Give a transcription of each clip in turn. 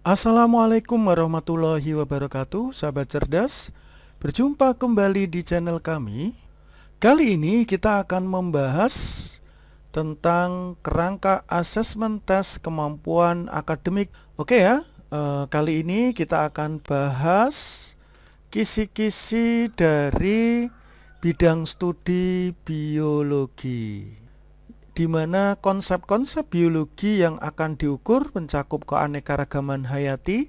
Assalamualaikum warahmatullahi wabarakatuh, sahabat cerdas. Berjumpa kembali di channel kami. Kali ini kita akan membahas tentang kerangka asesmen tes kemampuan akademik. Oke ya, kali ini kita akan bahas kisi-kisi dari bidang studi biologi, di mana konsep-konsep biologi yang akan diukur mencakup keanekaragaman hayati,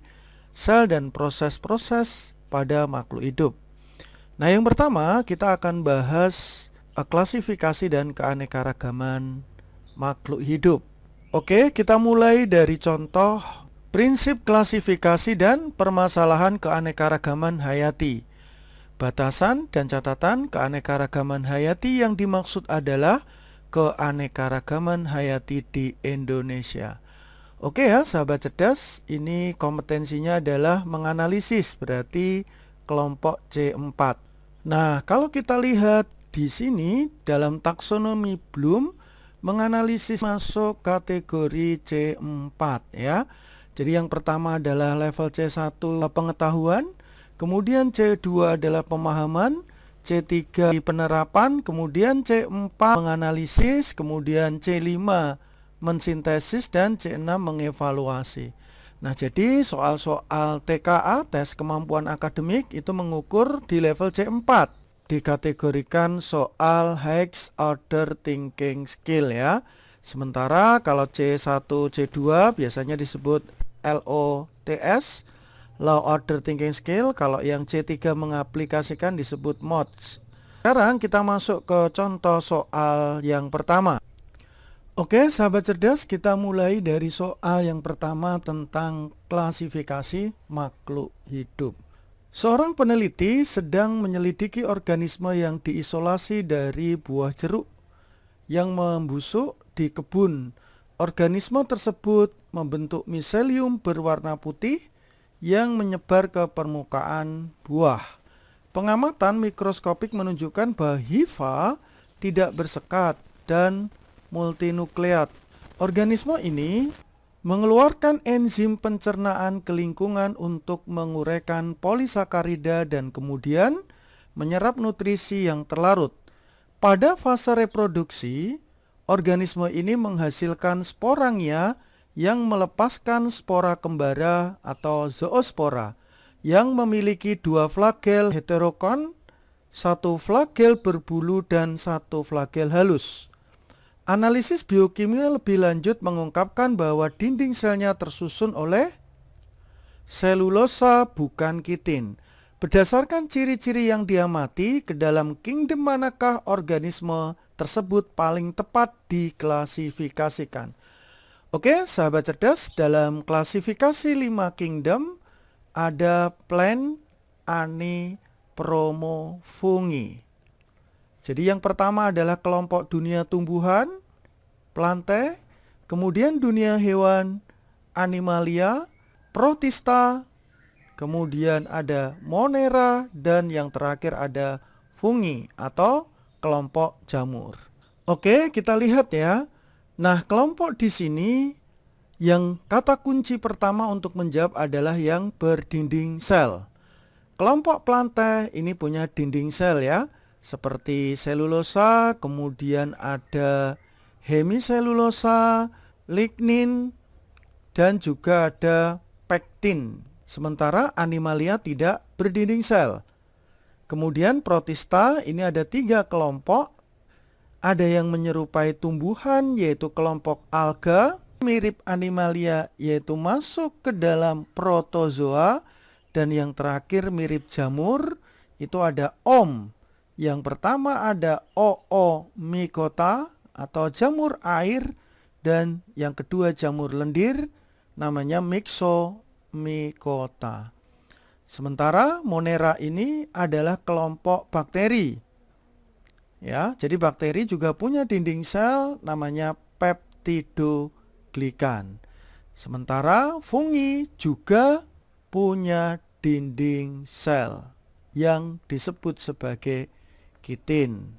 sel dan proses-proses pada makhluk hidup. Nah, yang pertama kita akan bahas klasifikasi dan keanekaragaman makhluk hidup. Oke, kita mulai dari contoh prinsip klasifikasi dan permasalahan keanekaragaman hayati. Batasan dan catatan keanekaragaman hayati yang dimaksud adalah keanekaragaman hayati di Indonesia. Oke ya, sahabat cerdas, ini kompetensinya adalah menganalisis, berarti kelompok C4. Nah, kalau kita lihat di sini dalam taksonomi Bloom, menganalisis masuk kategori C4 ya. Jadi yang pertama adalah level C1 pengetahuan, kemudian C2 adalah pemahaman, C3 penerapan, kemudian C4 menganalisis, kemudian C5 mensintesis, dan C6 mengevaluasi. Nah, jadi soal-soal TKA, tes kemampuan akademik, itu mengukur di level C4. Dikategorikan soal High Order Thinking Skill ya. Sementara kalau C1, C2 biasanya disebut LOTS, Low Order Thinking Skill. Kalau yang C3 mengaplikasikan disebut MODS. Sekarang kita masuk ke contoh soal yang pertama. Oke, sahabat cerdas, kita mulai dari soal yang pertama tentang klasifikasi makhluk hidup. Seorang peneliti sedang menyelidiki organisme yang diisolasi dari buah jeruk yang membusuk di kebun. Organisme tersebut membentuk miselium berwarna putih yang menyebar ke permukaan buah. Pengamatan mikroskopik menunjukkan bahwa hifa tidak bersekat dan multinukleat. Organisme ini mengeluarkan enzim pencernaan ke lingkungan untuk menguraikan polisakarida dan kemudian menyerap nutrisi yang terlarut. Pada fase reproduksi, organisme ini menghasilkan sporangia yang melepaskan spora kembara atau zoospora yang memiliki dua flagel heterokon, satu flagel berbulu dan satu flagel halus. Analisis biokimia lebih lanjut mengungkapkan bahwa dinding selnya tersusun oleh selulosa bukan kitin. Berdasarkan ciri-ciri yang diamati, ke dalam kingdom manakah organisme tersebut paling tepat diklasifikasikan? Oke, sahabat cerdas, dalam klasifikasi 5 kingdom ada plant, ani, promo, fungi. Jadi yang pertama adalah kelompok dunia tumbuhan, plante, kemudian dunia hewan, animalia, protista, kemudian ada monera, dan yang terakhir ada fungi atau kelompok jamur. Oke, kita lihat ya. Nah, kelompok di sini yang kata kunci pertama untuk menjawab adalah yang berdinding sel. Kelompok plante ini punya dinding sel ya, seperti selulosa, kemudian ada hemiselulosa, lignin, dan juga ada pektin. Sementara animalia tidak berdinding sel. Kemudian protista ini ada 3 kelompok. Ada yang menyerupai tumbuhan yaitu kelompok alga, mirip animalia yaitu masuk ke dalam protozoa, dan yang terakhir mirip jamur itu ada om. Yang pertama ada Oomycota atau jamur air, dan yang kedua jamur lendir namanya Myxomycota. Sementara monera ini adalah kelompok bakteri. Ya, jadi bakteri juga punya dinding sel namanya peptidoglikan. Sementara fungi juga punya dinding sel yang disebut sebagai kitin.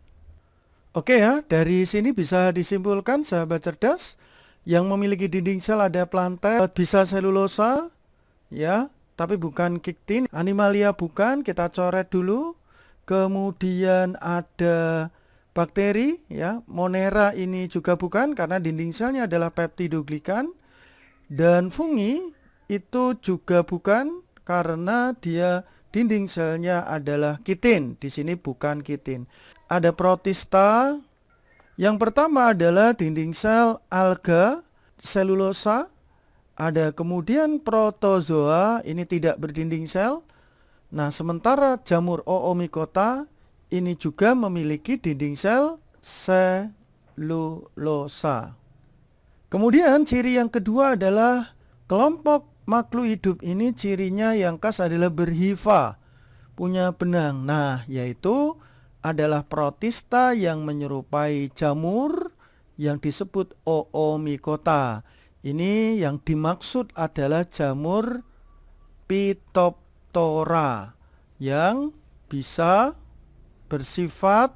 Oke ya, dari sini bisa disimpulkan sahabat cerdas, yang memiliki dinding sel ada plante, bisa selulosa, ya, tapi bukan kiktin. Animalia bukan, kita coret dulu. Kemudian ada bakteri, ya. Monera ini juga bukan karena dinding selnya adalah peptidoglikan. Dan fungi itu juga bukan karena dia dinding selnya adalah kitin. Di sini bukan kitin. Ada protista. Yang pertama adalah dinding sel alga, selulosa. Ada kemudian protozoa, ini tidak berdinding sel. Nah, sementara jamur Oomycota ini juga memiliki dinding sel selulosa. Kemudian ciri yang kedua adalah kelompok makhluk hidup ini cirinya yang khas adalah berhifa, punya benang. Nah, yaitu adalah protista yang menyerupai jamur yang disebut Oomycota. Ini yang dimaksud adalah jamur Phytophthora yang bisa bersifat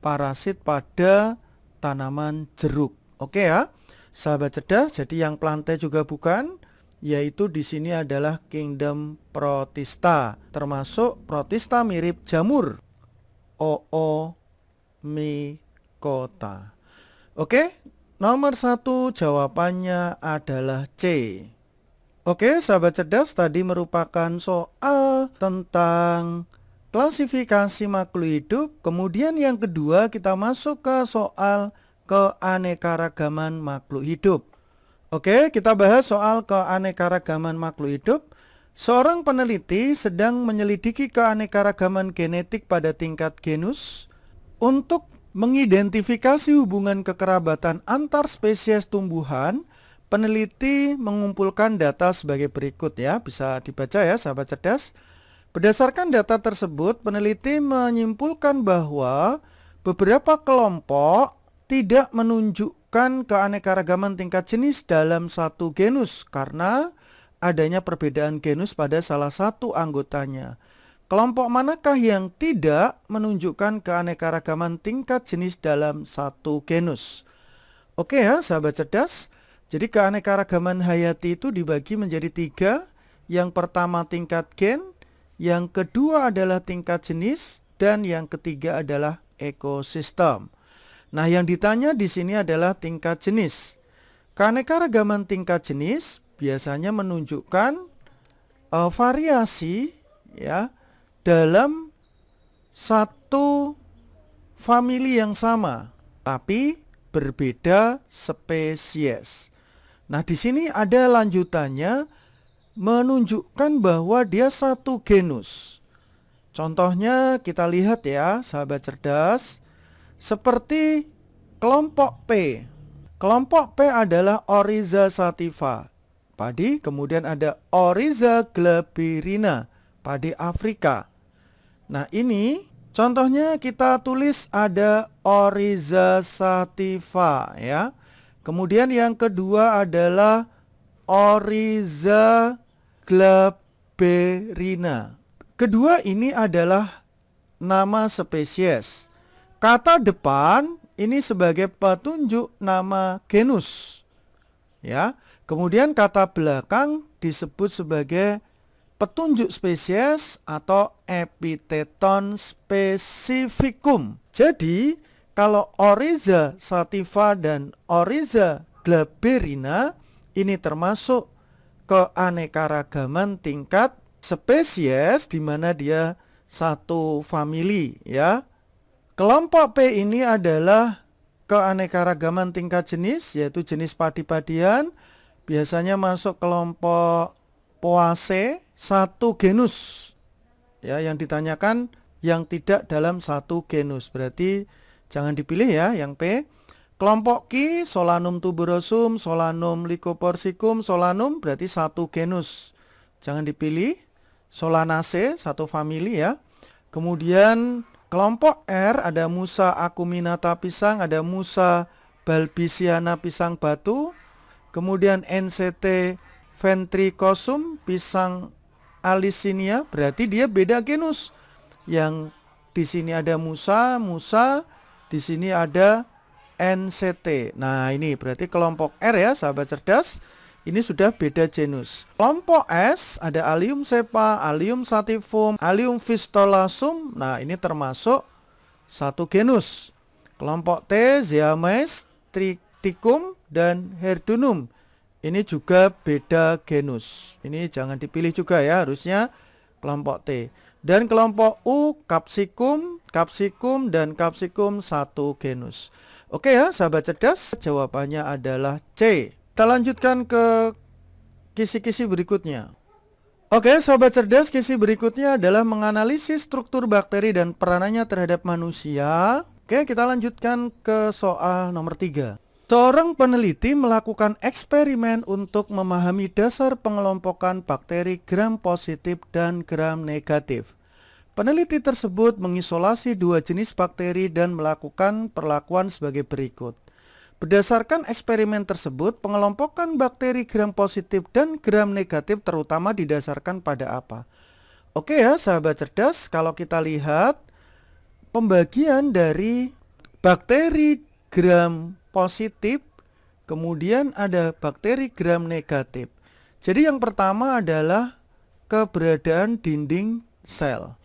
parasit pada tanaman jeruk. Oke ya, sahabat cerdas. Jadi yang plantae juga bukan, yaitu di sini adalah kingdom protista, termasuk protista mirip jamur Oomycota. Oke, nomor 1 jawabannya adalah C. Oke, sahabat cerdas, tadi merupakan soal tentang klasifikasi makhluk hidup. Kemudian yang kedua kita masuk ke soal keanekaragaman makhluk hidup. Oke, kita bahas soal keanekaragaman makhluk hidup. Seorang peneliti sedang menyelidiki keanekaragaman genetik pada tingkat genus untuk mengidentifikasi hubungan kekerabatan antar spesies tumbuhan. Peneliti mengumpulkan data sebagai berikut ya, bisa dibaca ya sahabat cerdas. Berdasarkan data tersebut, peneliti menyimpulkan bahwa beberapa kelompok tidak menunjukkan keanekaragaman tingkat jenis dalam satu genus karena adanya perbedaan genus pada salah satu anggotanya. Kelompok manakah yang tidak menunjukkan keanekaragaman tingkat jenis dalam satu genus? Oke ya, sahabat cerdas. Jadi keanekaragaman hayati itu dibagi menjadi 3. Yang pertama tingkat gen, yang kedua adalah tingkat jenis, dan yang ketiga adalah ekosistem. Nah, yang ditanya di sini adalah tingkat jenis. Keanekaragaman tingkat jenis biasanya menunjukkan variasi ya dalam satu famili yang sama, tapi berbeda spesies. Nah, di sini ada lanjutannya menunjukkan bahwa dia satu genus. Contohnya kita lihat ya, sahabat cerdas, seperti kelompok P. Kelompok P adalah Oryza sativa, padi, kemudian ada Oryza glabirina, padi Afrika. Nah, ini contohnya kita tulis ada Oryza sativa ya. Kemudian yang kedua adalah Oryza glabirina. Kedua ini adalah nama spesies. Kata depan ini sebagai petunjuk nama genus. Ya. Kemudian kata belakang disebut sebagai petunjuk spesies atau epiteton spesifikum. Jadi, kalau Oryza sativa dan Oryza glabirina ini termasuk keanekaragaman tingkat spesies di mana dia satu famili ya. Kelompok P ini adalah keanekaragaman tingkat jenis, yaitu jenis padi-padian, biasanya masuk kelompok Poaceae, satu genus. Ya, yang ditanyakan yang tidak dalam satu genus. Berarti jangan dipilih ya yang P. Kelompok Q, Solanum tuberosum, Solanum lycopersicum, Solanum berarti satu genus. Jangan dipilih. Solanaceae, satu famili ya. Kemudian kelompok R ada Musa acuminata pisang, ada Musa balbisiana pisang batu. Kemudian NCT ventricosum pisang Alicinia, berarti dia beda genus. Yang di sini ada Musa, di sini ada NCT. Nah, ini berarti kelompok R ya, sahabat cerdas. ini sudah beda genus. Kelompok S ada Allium cepa, Allium sativum, Allium vistolasum. Nah, ini termasuk satu genus. Kelompok T Zeamys, Triticum, dan Herdunum. Ini juga beda genus. Ini jangan dipilih juga ya, harusnya kelompok T. Dan kelompok U Capsicum, Capsicum, dan Capsicum satu genus. Oke ya, sahabat cerdas, jawabannya adalah C. Kita lanjutkan ke kisi-kisi berikutnya. Oke, sahabat cerdas, kisi berikutnya adalah menganalisis struktur bakteri dan peranannya terhadap manusia. Oke, kita lanjutkan ke soal nomor 3. Seorang peneliti melakukan eksperimen untuk memahami dasar pengelompokan bakteri gram positif dan gram negatif. Peneliti tersebut mengisolasi dua jenis bakteri dan melakukan perlakuan sebagai berikut. Berdasarkan eksperimen tersebut, pengelompokan bakteri gram positif dan gram negatif terutama didasarkan pada apa? Oke ya, sahabat cerdas, kalau kita lihat pembagian dari bakteri gram positif, kemudian ada bakteri gram negatif. Jadi yang pertama adalah keberadaan dinding sel.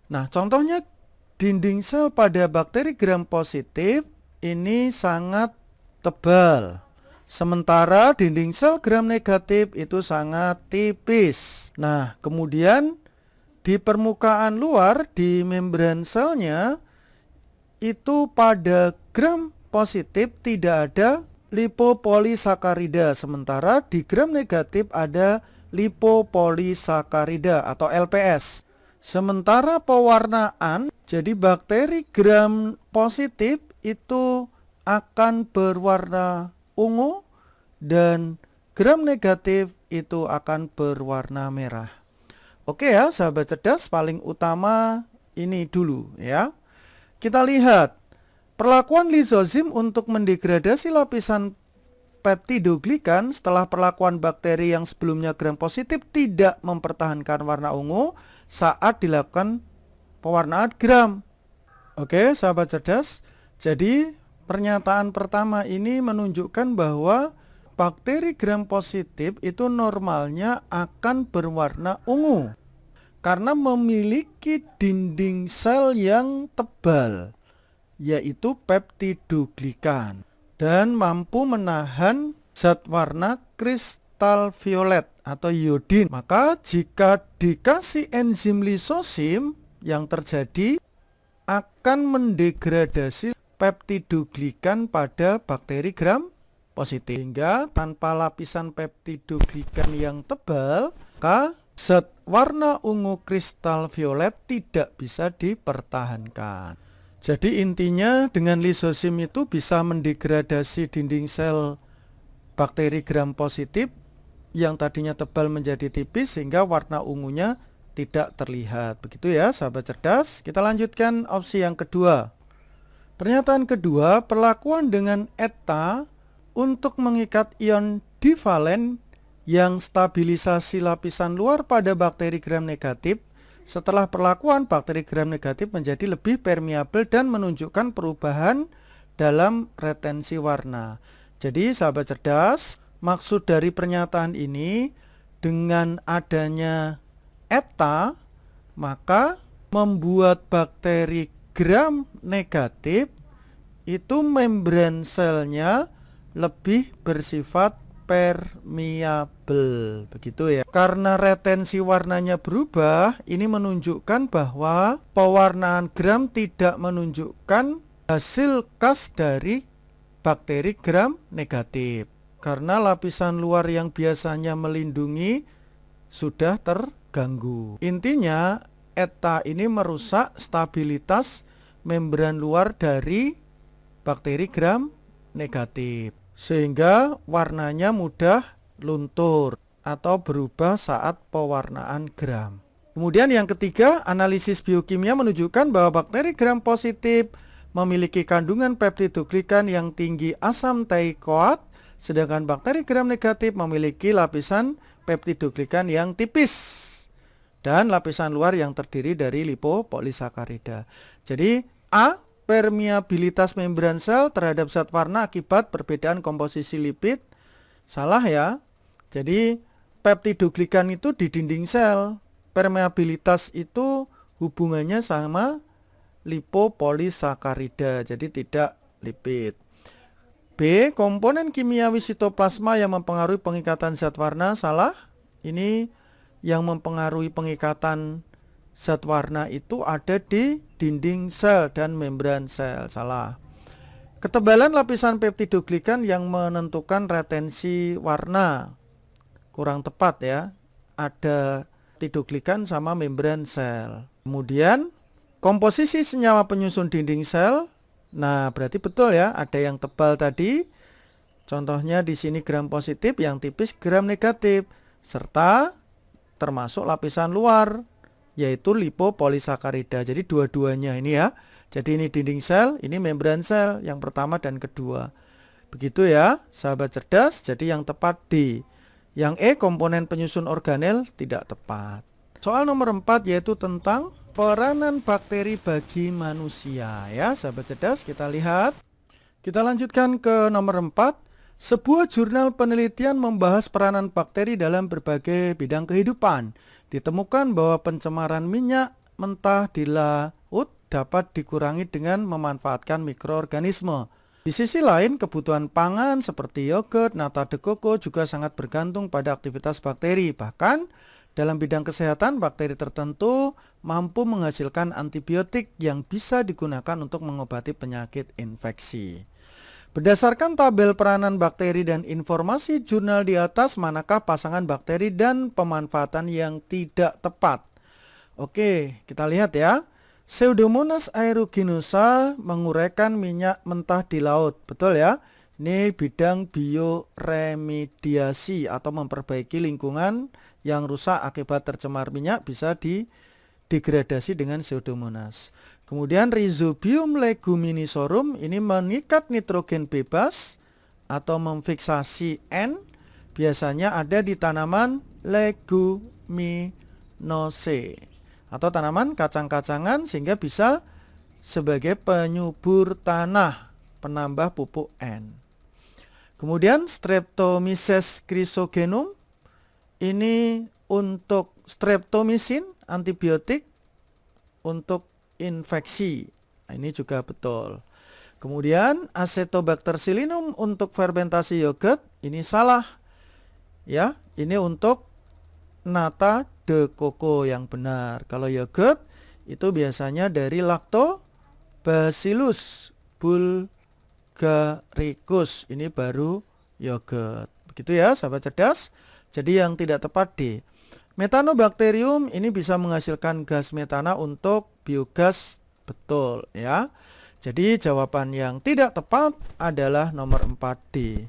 Nah, contohnya dinding sel pada bakteri gram positif ini sangat tebal. Sementara dinding sel gram negatif itu sangat tipis. Nah, kemudian di permukaan luar, di membran selnya, itu pada gram positif tidak ada lipopolisakarida. Sementara di gram negatif ada lipopolisakarida atau LPS. Sementara pewarnaan, jadi bakteri gram positif itu akan berwarna ungu dan gram negatif itu akan berwarna merah. Oke ya, sahabat cerdas, paling utama ini dulu ya. Kita lihat perlakuan lizozim untuk mendegradasi lapisan peptidoglikan setelah perlakuan bakteri yang sebelumnya gram positif tidak mempertahankan warna ungu saat dilakukan pewarnaan gram. Oke, sahabat cerdas. Jadi pernyataan pertama ini menunjukkan bahwa bakteri gram positif itu normalnya akan berwarna ungu karena memiliki dinding sel yang tebal, yaitu peptidoglikan, dan mampu menahan zat warna kristal violet atau iodin. Maka jika dikasih enzim lisosim, yang terjadi akan mendegradasi peptidoglikan pada bakteri gram positif. Sehingga tanpa lapisan peptidoglikan yang tebal, maka zat warna ungu kristal violet tidak bisa dipertahankan. Jadi intinya dengan lisosim itu bisa mendegradasi dinding sel bakteri gram positif yang tadinya tebal menjadi tipis sehingga warna ungunya tidak terlihat. Begitu ya, sahabat cerdas. Kita lanjutkan opsi yang kedua. Pernyataan kedua, perlakuan dengan eta untuk mengikat ion divalen yang stabilisasi lapisan luar pada bakteri gram negatif. Setelah perlakuan, bakteri gram negatif menjadi lebih permeabel dan menunjukkan perubahan dalam retensi warna. Jadi sahabat cerdas, maksud dari pernyataan ini dengan adanya eta, maka membuat bakteri gram negatif itu membran selnya lebih bersifat permeabel, begitu ya. Karena retensi warnanya berubah, ini menunjukkan bahwa pewarnaan gram tidak menunjukkan hasil khas dari bakteri gram negatif. Karena lapisan luar yang biasanya melindungi sudah terganggu. Intinya, eta ini merusak stabilitas membran luar dari bakteri gram negatif, sehingga warnanya mudah luntur atau berubah saat pewarnaan gram. Kemudian yang ketiga, analisis biokimia menunjukkan bahwa bakteri gram positif memiliki kandungan peptidoglikan yang tinggi asam teichoat, sedangkan bakteri gram negatif memiliki lapisan peptidoglikan yang tipis dan lapisan luar yang terdiri dari lipopolisakarida. Jadi A, permeabilitas membran sel terhadap zat warna akibat perbedaan komposisi lipid. Salah ya. Jadi peptidoglikan itu di dinding sel. Permeabilitas itu hubungannya sama lipopolisakarida, jadi tidak lipid. B. Komponen kimiawi sitoplasma yang mempengaruhi pengikatan zat warna. Salah. Ini yang mempengaruhi pengikatan zat warna itu ada di dinding sel dan membran sel. Salah. Ketebalan lapisan peptidoglikan yang menentukan retensi warna. Kurang tepat ya. Ada peptidoglikan sama membran sel. Kemudian komposisi senyawa penyusun dinding sel. Nah, berarti betul ya, ada yang tebal tadi. Contohnya di sini gram positif, yang tipis gram negatif, serta termasuk lapisan luar, yaitu lipopolisakarida. Jadi dua-duanya ini ya. Jadi ini dinding sel, ini membran sel, yang pertama dan kedua. Begitu ya, sahabat cerdas. Jadi yang tepat D. Yang E, komponen penyusun organel, tidak tepat. Soal nomor 4 yaitu tentang peranan bakteri bagi manusia ya, sahabat cerdas. Kita lihat. Kita lanjutkan ke nomor 4. Sebuah jurnal penelitian membahas peranan bakteri dalam berbagai bidang kehidupan. Ditemukan bahwa pencemaran minyak mentah di laut dapat dikurangi dengan memanfaatkan mikroorganisme. Di sisi lain, kebutuhan pangan seperti yogurt, nata de coco juga sangat bergantung pada aktivitas bakteri. Bahkan dalam bidang kesehatan, bakteri tertentu mampu menghasilkan antibiotik yang bisa digunakan untuk mengobati penyakit infeksi. Berdasarkan tabel peranan bakteri dan informasi jurnal di atas, manakah pasangan bakteri dan pemanfaatan yang tidak tepat? Oke, kita lihat ya. Pseudomonas aeruginosa menguraikan minyak mentah di laut. Betul ya? Ini bidang bioremediasi atau memperbaiki lingkungan yang rusak akibat tercemar minyak, bisa didegradasi dengan Pseudomonas. Kemudian Rhizobium leguminosarum ini mengikat nitrogen bebas atau memfiksasi N, biasanya ada di tanaman Leguminosae atau tanaman kacang-kacangan, sehingga bisa sebagai penyubur tanah, penambah pupuk N. Kemudian Streptomyces chrysogenum ini untuk streptomycin, antibiotik untuk infeksi. Nah, ini juga betul. Kemudian Acetobacter untuk fermentasi yogurt, ini salah. Ya, ini untuk nata de coco yang benar. Kalau yogurt itu biasanya dari Lactobacillus bulgaricus. Ini baru yogurt. Begitu ya, sahabat cerdas. Jadi yang tidak tepat D. Methanobacterium ini bisa menghasilkan gas metana untuk biogas. Betul ya. Jadi jawaban yang tidak tepat adalah nomor 4D.